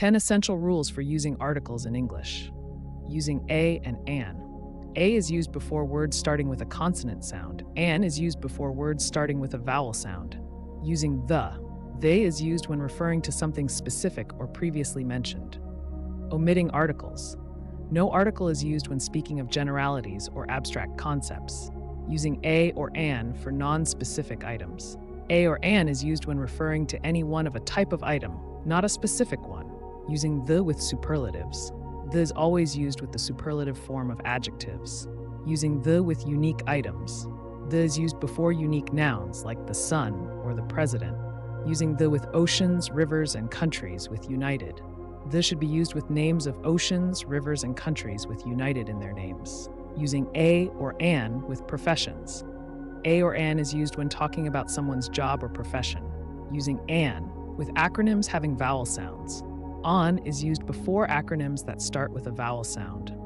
10 essential rules for using articles in English. Using a and an. A is used before words starting with a consonant sound. An is used before words starting with a vowel sound. Using the. They is used when referring to something specific or previously mentioned. Omitting articles. No article is used when speaking of generalities or abstract concepts. Using a or an for non-specific items. A or an is used when referring to any one of a type of item, not a specific one. Using the with superlatives. The is always used with the superlative form of adjectives. Using the with unique items. The is used before unique nouns like the sun or the president. Using the with oceans, rivers, and countries with united. The should be used with names of oceans, rivers, and countries with united in their names. Using a or an with professions. A or an is used when talking about someone's job or profession. Using an with acronyms having vowel sounds. On is used before acronyms that start with a vowel sound.